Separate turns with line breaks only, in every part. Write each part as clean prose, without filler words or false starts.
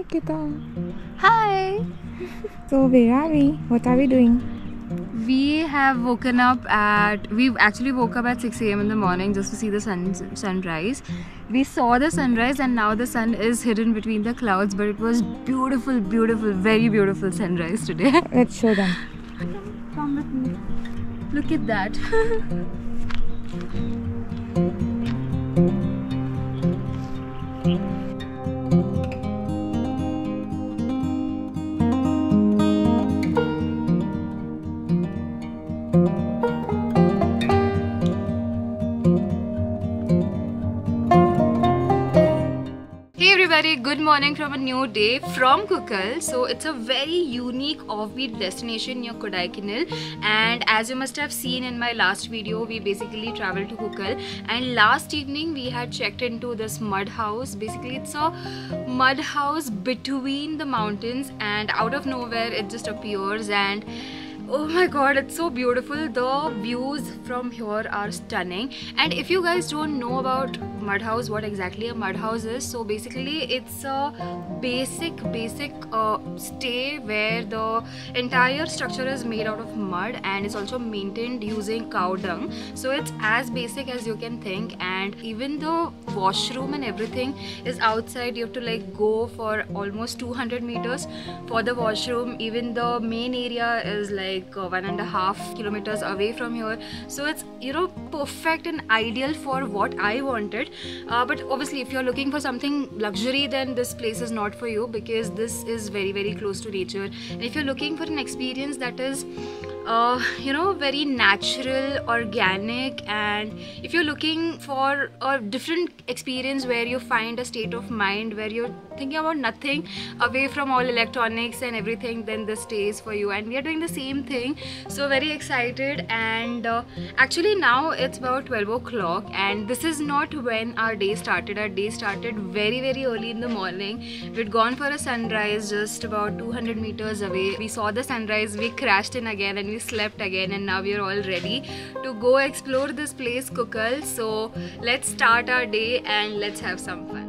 Nikita.
Hi!
So where are we? What are we doing?
We actually woke up at 6 a.m. in the morning just to see the sunrise. We saw the sunrise and now the sun is hidden between the clouds, but it was beautiful, beautiful, very beautiful sunrise today.
Let's show them.
Come with me. Look at that. Good morning from a new day from Kookal. So it's a very unique offbeat destination near Kodaikanal, and as you must have seen in my last video, we basically traveled to Kookal, and last evening we had checked into this mud house. Basically it's a mud house between the mountains, and out of nowhere it just appears, and oh my god, it's so beautiful. The views from here are stunning. And if you guys don't know about mud house, what exactly a mud house is, so basically it's a basic stay where the entire structure is made out of mud and it's also maintained using cow dung. So it's as basic as you can think, and even the washroom and everything is outside. You have to like go for almost 200 meters for the washroom. Even the main area is like 1.5 kilometers away from here. So it's, you know, perfect and ideal for what I wanted. But obviously if you're looking for something luxury, then this place is not for you, because this is very, very close to nature. And if you're looking for an experience that is you know, very natural, organic, and if you're looking for a different experience where you find a state of mind where you're thinking about nothing, away from all electronics and everything, then this stays for you. And we are doing the same thing, so very excited. And actually now it's about 12 o'clock, and this is not when our day started. Our day started very, very early in the morning. We'd gone for a sunrise just about 200 meters away. We saw the sunrise, we crashed in again, and we slept again, and now we are all ready to go explore this place, Kookal. So let's start our day and let's have some fun.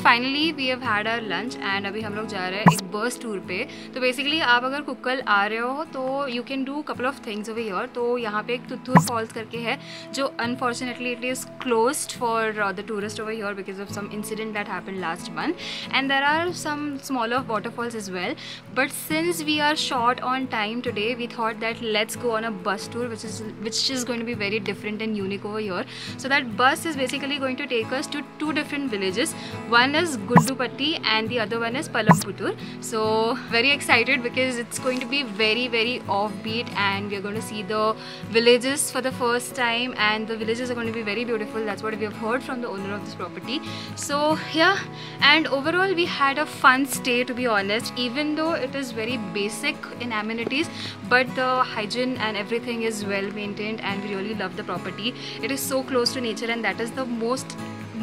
Finally we have had our lunch and अभी हम लोग जा रहे हैं एक बस tour पे. तो बेसिकली आप अगर कुक्कल आ रहे हो तो you can do couple of things over here. तो यहाँ पे एक तुत्तूर फॉल्स करके है जो unfortunately it is closed for the tourist over here because of some incident that happened last month, and there are some smaller waterfalls as well. But since we are short on time today, we thought that let's go on a bus tour which is going to be very different and unique over here. So that bus is basically going to take us to two different villages. One is Gundupatti and the other one is Palamputtur. So very excited because it's going to be very, very offbeat, and we are going to see the villages for the first time, and the villages are going to be very beautiful. That's what we have heard from the owner of this property. So yeah, and overall we had a fun stay, to be honest, even though it is very basic in amenities, but the hygiene and everything is well maintained, and we really love the property. It is so close to nature, and that is the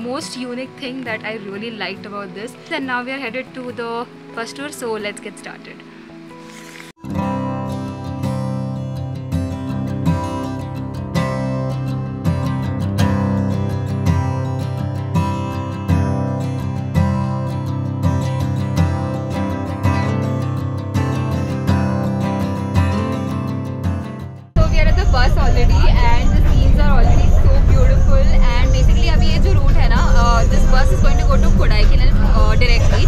most unique thing that I really liked about this. And now we are headed to the bus tour, so let's get started. Bus already, and the scenes are already so beautiful. And basically अभी ये जो route है ना, this bus is going to go to Kodaikanal directly,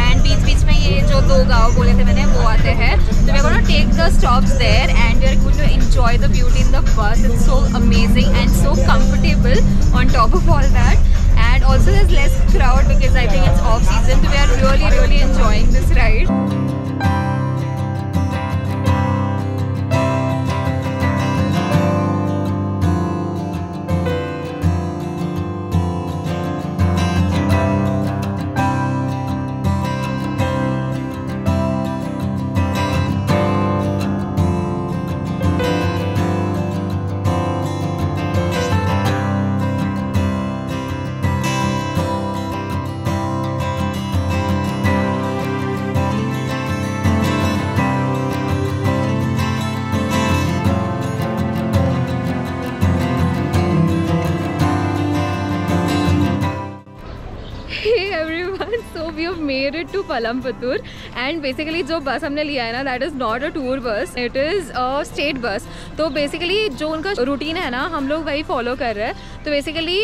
and बीच में ये जो दो गाँव बोले थे मैंने वो take the stops there and we are going to enjoy the beauty in the bus. It's so amazing and so comfortable on top of all that. And also there's less crowd because I think it's off season. So we are really enjoying this ride. Hey everyone, so we have made it to Palampattur and basically जो बस हमने लिया है ना, that is not a tour bus, it is a state bus. तो basically जो उनका routine है ना, हम लोग वही फॉलो कर रहे हैं. तो basically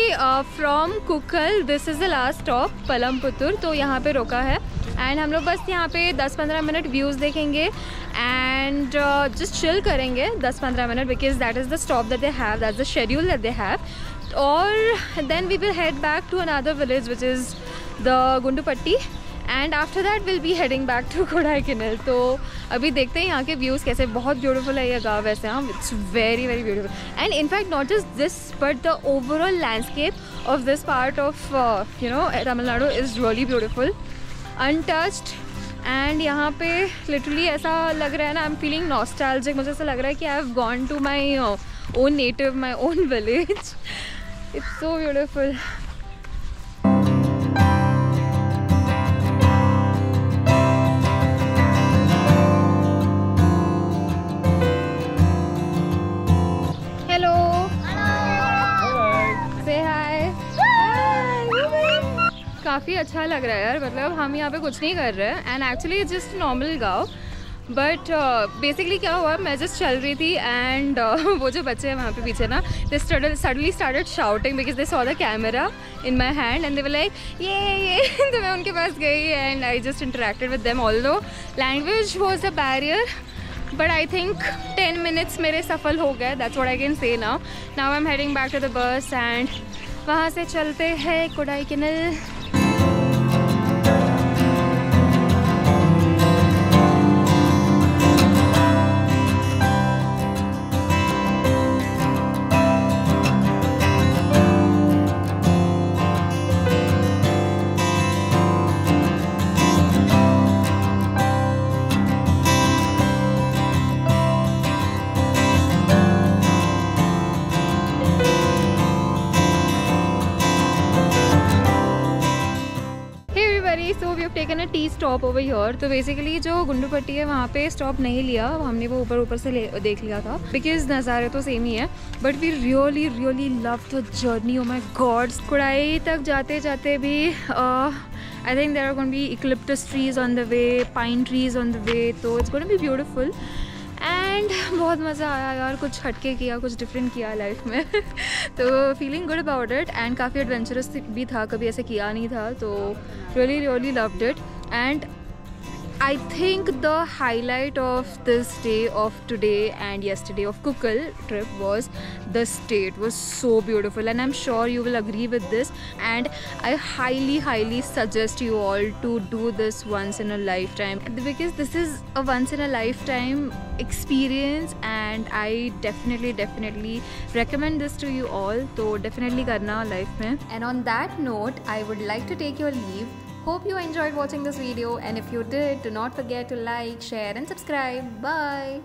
from Kookal this is the last stop Palampattur. तो यहाँ पे रोका है एंड हम लोग बस यहाँ पे 10-15 मिनट व्यूज़ देखेंगे एंड जस्ट चिल करेंगे 10-15 minute because that is the stop that they have, that's the schedule that they have. और then we will head back to another village which is the Gundupatti and after that we'll be heading back to Kodaikanal. तो अभी देखते हैं यहाँ के views कैसे. बहुत beautiful है ये गाँव वैसे. हाँ, it's very beautiful and in fact not just this but the overall landscape of this part of Tamil Nadu is really beautiful, untouched. And यहाँ पे लिटरली ऐसा लग रहा है ना, आई एम फीलिंग नॉस्टैल्जिक. मुझे ऐसा लग रहा है कि I have gone to my own native, my own village. It's so beautiful. Hello. Say hi. काफ़ी अच्छा लग रहा है यार. मतलब हम यहाँ पे कुछ नहीं कर रहे हैं एंड एक्चुअली जस्ट नॉर्मल गाँव. बट बेसिकली क्या हुआ, मैं जस्ट चल रही थी एंड वो जो बच्चे हैं वहाँ पे पीछे ना, they suddenly started shouting because they saw the camera in my hand and they were like ये तो मैं उनके पास गई and I just interacted with them. Although language was a barrier but I think 10 minutes मेरे सफल हो गए. That's what I can say now. Now I am heading back to the bus and वहाँ से चलते हैं Kodaikanal. So we have taken a tea stop over here. तो basically जो गुंडुपट्टी है वहाँ पे स्टॉप नहीं लिया हमने, वो ऊपर से देख लिया था बिकॉज नज़ारे तो सेम ही है. But we really love the journey. Oh my god, Kodai तक जाते जाते भी I think there are going to be eucalyptus trees on the way, pine trees on the way. तो it's going to be beautiful and बहुत मज़ा आया यार. कुछ हटके किया, कुछ डिफरेंट किया लाइफ में. तो feeling good about it and काफ़ी एडवेंचरस भी था, कभी ऐसे किया नहीं था. तो really loved it and I think the highlight of this day, of today and yesterday of Kookal trip was the stay. It was so beautiful and I'm sure you will agree with this, and I highly suggest you all to do this once in a lifetime because this is a once in a lifetime experience and I definitely recommend this to you all. So definitely karna life mein. And on that note, I would like to take your leave. Hope you enjoyed watching this video, and if you did, do not forget to like, share and subscribe. Bye.